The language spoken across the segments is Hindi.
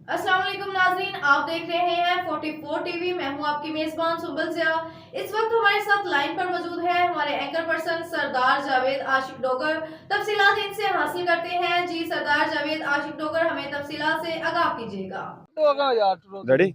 अस्सलाम वालेकुम नाज़रीन, आप देख रहे हैं 44 टीवी। मैं हूं आपकी मेजबान सुबल ज़िया। इस वक्त हमारे साथ लाइन पर मौजूद है हमारे एंकर पर्सन सरदार जावेद आशिक डोगर। तफसीलात इनसे हासिल करते हैं। जी सरदार जावेद आशिक डोगर, हमें तफसीलात से आगाह कीजिएगा। रेडी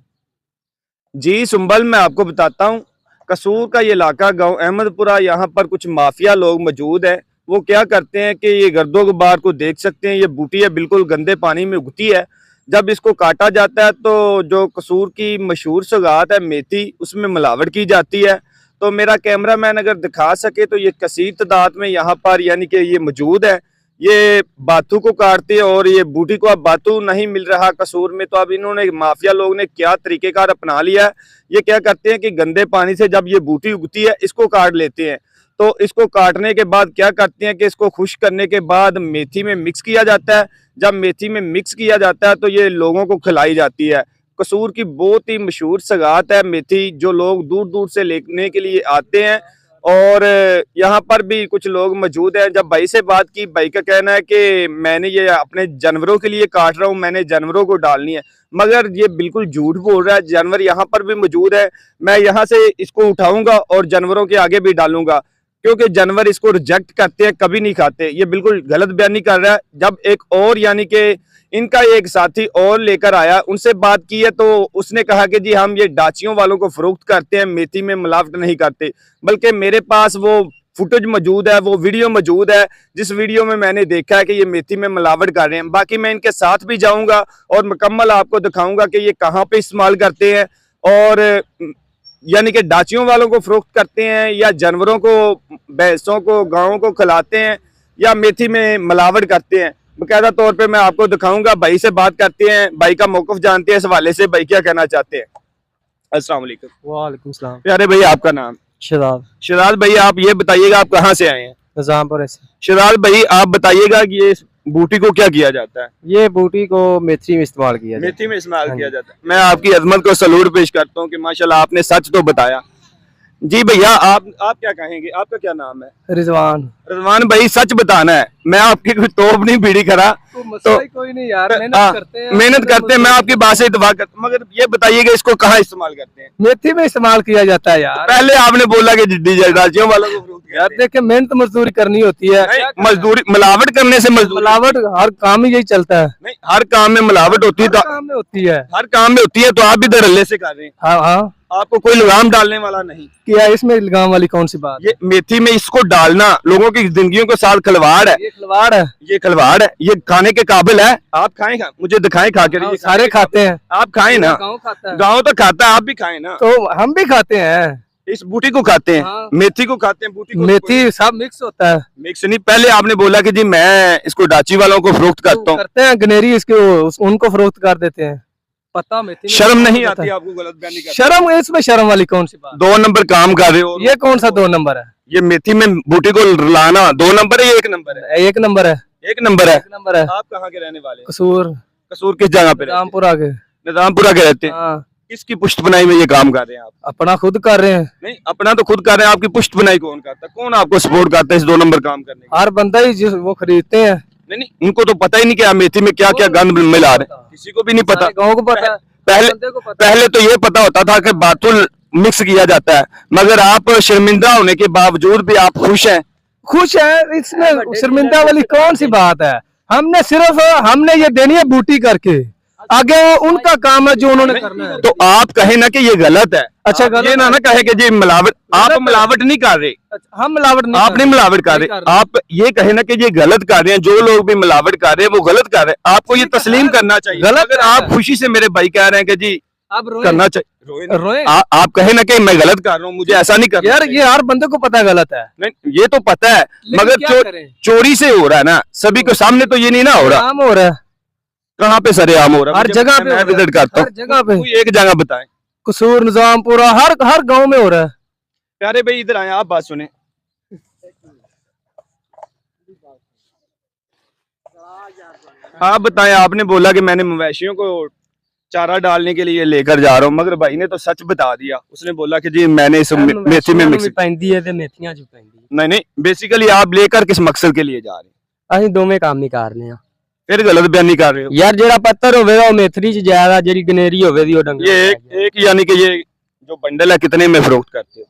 जी सुंबल, मैं आपको बताता हूँ। कसूर का ये इलाका गांव अहमदपुरा, यहाँ पर कुछ माफिया लोग मौजूद हैं। वो क्या करते हैं कि ये गर्दो गुबार को देख सकते हैं, ये बूटी है बिल्कुल गंदे पानी में उगती है। जब इसको काटा जाता है तो जो कसूर की मशहूर सौगात है मेथी, उसमें मिलावट की जाती है। तो मेरा कैमरामैन अगर दिखा सके तो ये कसीर तादाद में यहाँ पर यानी कि ये मौजूद है। ये बातू को काटते हैं और ये बूटी को अब बातू नहीं मिल रहा कसूर में, तो अब इन्होंने माफिया लोग ने क्या तरीकेकार अपना लिया है। ये क्या करते हैं कि गंदे पानी से जब ये बूटी उगती है इसको काट लेते हैं। तो इसको काटने के बाद क्या करते हैं कि इसको खुश्क करने के बाद मेथी में मिक्स किया जाता है। जब मेथी में मिक्स किया जाता है तो ये लोगों को खिलाई जाती है। कसूर की बहुत ही मशहूर सगात है मेथी, जो लोग दूर दूर से लेने के लिए आते हैं। और यहाँ पर भी कुछ लोग मौजूद हैं। जब भाई से बात की, भाई का कहना है कि मैंने ये अपने जानवरों के लिए काट रहा हूँ, मैंने जानवरों को डालनी है। मगर ये बिल्कुल झूठ बोल रहा है, जानवर यहाँ पर भी मौजूद है। मैं यहाँ से इसको उठाऊंगा और जानवरों के आगे भी डालूंगा, क्योंकि जानवर इसको रिजेक्ट करते हैं, कभी नहीं खाते। ये बिल्कुल गलत बयानी कर रहा है। जब एक और यानी कि इनका एक साथी और लेकर आया, उनसे बात की है तो उसने कहा कि जी हम ये डाचियों वालों को फरोख्त करते हैं, मेथी में मिलावट नहीं करते। बल्कि मेरे पास वो फुटेज मौजूद है, वो वीडियो मौजूद है, जिस वीडियो में मैंने देखा है कि ये मेथी में मिलावट कर रहे हैं। बाकी मैं इनके साथ भी जाऊंगा और मुकम्मल आपको दिखाऊंगा कि ये कहाँ पे इस्तेमाल करते हैं, और यानी कि डाचियों वालों को फरोख्त करते हैं या जानवरों को, भैंसों को, गायों को खिलाते हैं, या मेथी में मिलावट करते हैं। बकायदा तौर पे मैं आपको दिखाऊंगा। भाई से बात करते हैं, भाई का मौक़िफ़ जानते हैं इस हवाले से। भाई क्या कहना चाहते हैं? अस्सलाम वालेकुम। वालेकुम सलाम। प्यारे भाई, आपका नाम? शराब। शराद भाई, आप ये बताइएगा आप कहाँ से आए हैं? निजामपुर से। शराद भाई, आप बताइएगा कि ये बूटी को क्या किया जाता है? ये बूटी को मेथी में इस्तेमाल किया जाता है। मेथी में इस्तेमाल किया जाता है। मैं आपकी अजमत को सलूट पेश करता हूँ कि माशाल्लाह आपने सच तो बताया। जी भैया, आप क्या कहेंगे? आपका क्या नाम है? रिजवान। रिजवान भाई, सच बताना है, मैं आपकी कोई तोप नहीं बीड़ी करा तो कोई नहीं यार, मेहनत करते हैं, मैं आपकी बात से इत्तेफाक करता हूं। मगर ये बताइएगा इसको कहाँ इस्तेमाल करते हैं? मेथी में इस्तेमाल किया जाता है यार। पहले आपने बोला कि डाचियों वालों को फरोख्त यार करते हैं। देखिए, मेहनत मजदूरी करनी होती है। मजदूरी मिलावट करने से मिलावट हर काम में यही चलता है। नहीं, हर काम में मिलावट होती है। तो काम में होती है, हर काम में होती है, तो आप भी धड़ल्ले से कर रहे हैं। हाँ हाँ। आपको कोई लगाम डालने वाला नहीं क्या इसमें इल्जाम वाली कौन सी बात? ये मेथी में इसको डालना लोगों की जिंदगियों के साथ खिलवाड़ है। ये खिलवाड़ है, ये खिलवाड़ है। ये खाने के काबिल है। आप खाएं? मुझे दिखाएं खा के। सारे खाते हैं। आप खाएं ना? गाँव खाता है। गाँव तो खाता है, आप भी खाएं ना। तो हम भी खाते हैं। इस बूटी को खाते हैं? हाँ। मेथी को खाते हैं, बूटी को? मेथी सब मिक्स होता है। मिक्स नहीं। पहले आपने बोला कि जी मैं इसको डाची वालों को फरोख्त करता हूँ। करते हैं, गनेरी इसको उनको फरोख्त कर देते हैं। पता मेथी शर्म नहीं आती आपको? गलत बयानी करते हैं। शर्म? इसमें शर्म वाली कौन सी बात? 2 नंबर काम कर रहे हो। ये कौन सा 2 नंबर है? ये मेथी में बूटी को लाना 2 नंबर है या 1 नंबर है? 1 नंबर है। 1 नंबर है। 1 नंबर है। आप कहाँ के रहने वाले हैं? कसूर। कसूर किस जगह पे रहते हैं? रामपुरा के। निजामपुरा के रहते हैं। हाँ। किसकी पुष्ट बनाई में ये काम कर रहे हैं आप? अपना खुद कर रहे हैं। नहीं, अपना तो खुद कर रहे हैं, आपकी पुष्ट बनाई कौन करता है? कौन आपको सपोर्ट करता है इस 2 नंबर काम करने का? हर बंदा ही जिस वो खरीदते हैं। नहीं नहीं, उनको तो पता ही नहीं कि आप मेथी में क्या क्या गंद मिला रहे हैं। किसी को भी नहीं पता। गाँव को पता है, पहले तो ये पता होता था कि बातुल मिक्स किया जाता है, मगर आप शर्मिंदा होने के बावजूद भी आप खुश हैं। खुश है, इसमें शर्मिंदा वाली कौन सी बात है? हमने ये देनी है बूटी करके, आगे उनका काम है जो उन्होंने करना है। तो आप कहे ना कि ये गलत है। अच्छा, ये ना कहे कि जी मिलावट, आप मिलावट नहीं कर रहे। हम मिलावट नहीं, आप नहीं मिलावट कर रहे। आप ये कहे ना कि ये गलत कर रहे हैं। जो लोग भी मिलावट कर रहे हैं वो गलत कर रहे हैं, आपको ये तस्लीम करना चाहिए। गलत अगर आप खुशी से मेरे भाई कह रहे हैं कि जी अब करना चाहिए, रोए। आप कहे ना कि मैं गलत कर रहा हूँ, मुझे ऐसा नहीं करना यार ये हर बंदे को पता गलत है। नहीं, ये तो पता है, मगर चोरी से हो रहा है ना, सभी को सामने तो ये नहीं ना हो रहा। आम हो रहा है, कहाँ पे सरेआम हो रहा है? हर जगह पे, मैं विजिट करता हूँ। हर जगह पे। कोई एक जगह बताएं। कसूर, निजामपुरा, हर गांव में हो रहा है। प्यारे भाई इधर आए, आप बात सुने। आप बताएं, आपने बोला कि मैंने मवेशियों को चारा डालने के लिए लेकर जा रहा हूँ, मगर भाई ने तो सच बता दिया। उसने बोला कि जी मैंने इस मेथी में मिक्स नहीं, बेसिकली आप लेकर किस मकसद के लिए जा रहे हैं? ਅਸੀਂ ਦੋਵੇਂ ਕੰਮ ਹੀ ਕਰਨੇ ਆ। फिर गलत बयानी कर रहे हो। यार जेड़ा पत्थर होवेगा वो मेथरी च ज्यादा, जेड़ी गनेरी होवेगी वो डंगर। ये एक यानी कि ये जो बंडल है कितने में फरोख्त करते हो?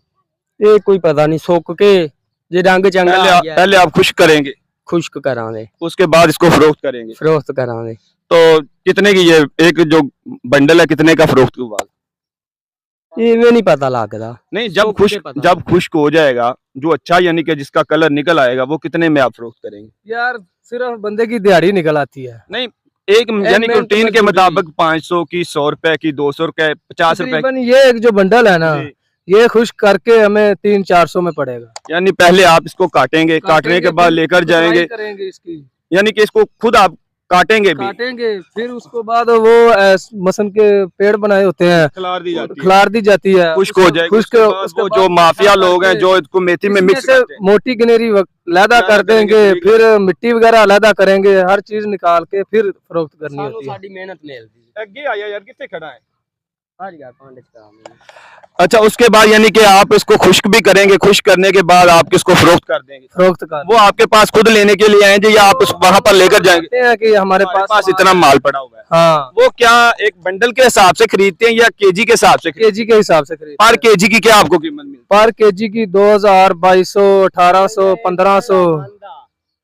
ये कोई पता नहीं, सुक के जे रंग चंगा आ गया पहले आप खुश्क करेंगे, खुश्क करांगे, उसके बाद इसको फरोख्त करेंगे। फरोख्त करांगे। तो कितने की ये एक जो बंडल है कितने का फरोख्त हुआ? ये नहीं पता लगता। नहीं, जब सुक के पता जब खुश्क हो जाएगा, जो अच्छा यानी कि जिसका कलर निकल आएगा, वो कितने में आप फरोख्त करेंगे? यार सिर्फ बंदे की दिहाड़ी निकल आती है। नहीं, एक यानी कि रूटीन के मुताबिक 500 की, 100 रुपए की, 200 रुपए, 50 रुपए तकरीबन ये एक जो बंडल है ना, जी। ये खुश करके हमें 300-400 में पड़ेगा। यानी पहले आप इसको काटेंगे, काटने के बाद लेकर जाएंगे, करेंगे इसकी, यानी कि इसको खुद आप काटेंगे भी, काटेंगे, फिर उसको बाद वो मसन के पेड़ बनाए होते हैं, खिलार दी जाती है, खिलार दी जाती है, खुश्क हो जाएगी। खुश्क उसके बाद वो जो माफिया लोग हैं जो इसको मेथी में मिक्स से करते हैं, मोटी गनेरी लहदा कर देंगे, फिर मिट्टी वगैरह लहदा करेंगे, हर चीज निकाल के फिर फरोख्त करनी होती है। साडी मेहनत मिलदी। आगे आया यार, कितने खड़ा है? हां यार पांडे का। अच्छा, उसके बाद यानी कि आप इसको खुश्क भी करेंगे, खुश्क करने के बाद आप किसको फरोख्त कर देंगे? फरोख्त कर वो आपके पास खुद लेने के लिए आएंगे या आप वहां पर लेकर जाएंगे? हैं कि हमारे पास इतना माल पड़ा हुआ है। हाँ, वो क्या एक बंडल के हिसाब से खरीदते हैं या केजी के हिसाब से? केजी के हिसाब से खरीद। पर केजी की क्या आपको कीमत मिलती पर केजी की 2000, 2200, 1800, 1500 है?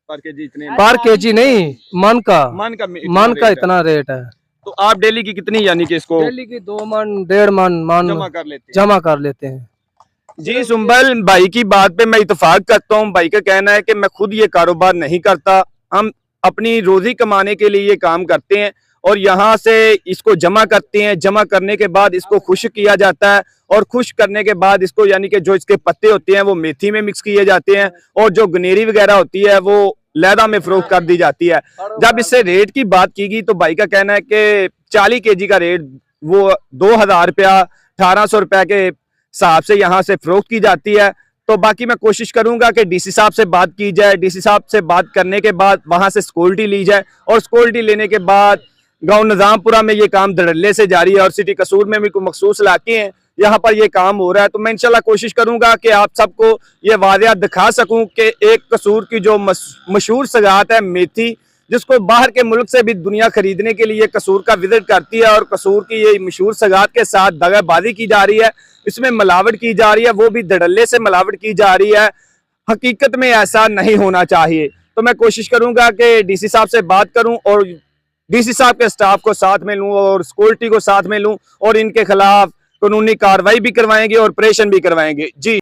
पर केजी इतने पर केजी नहीं, मन का मन का मन का इतना रेट है। तो आप डेली की कितनी यानी कि इसको डेली की 2 मन 1.5 मन जमा कर लेते हैं? जमा कर लेते हैं। जी सुंबल भाई की बात पे मैं इत्तेफाक करता हूँ। भाई का कहना है कि मैं खुद ये कारोबार नहीं करता, हम अपनी रोजी कमाने के लिए ये काम करते हैं और यहाँ से इसको जमा करते हैं। जमा करने के बाद इसको खुश्क किया जाता है और खुश्क करने के बाद इसको यानी कि जो इसके पत्ते होते हैं वो मेथी में मिक्स किए जाते हैं और जो गनेरी वगैरह होती है वो लहदा में फरोख्त कर दी जाती है। जब इससे रेट की बात की गई तो भाई का कहना है कि 40 केजी का रेट वो 2000 रुपया 1800 रुपया के हिसाब से यहाँ से फरोख्त की जाती है। तो बाकी मैं कोशिश करूंगा कि डीसी साहब से बात की जाए, डीसी साहब से बात करने के बाद वहां से सिक्योरिटी ली जाए और सिक्योरिटी लेने के बाद गांव निजामपुरा में ये काम धड़ल्ले से जारी है और सिटी कसूर में भी कोई मखसूस इलाके हैं यहाँ पर ये काम हो रहा है। तो मैं इंशाल्लाह कोशिश करूंगा कि आप सबको ये वादियात दिखा सकूं कि एक कसूर की जो मशहूर सगात है मेथी, जिसको बाहर के मुल्क से भी दुनिया खरीदने के लिए कसूर का विजिट करती है और कसूर की ये मशहूर सगात के साथ दगाबाजी की जा रही है, इसमें मिलावट की जा रही है, वो भी धड़ल्ले से मिलावट की जा रही है। हकीकत में ऐसा नहीं होना चाहिए। तो मैं कोशिश करूंगा कि डीसी साहब से बात करूं और डीसी साहब के स्टाफ को साथ में लूं और सिक्योरिटी को साथ में लूं और इनके खिलाफ कानूनी कार्रवाई भी करवाएंगे और ऑपरेशन भी करवाएंगे। जी।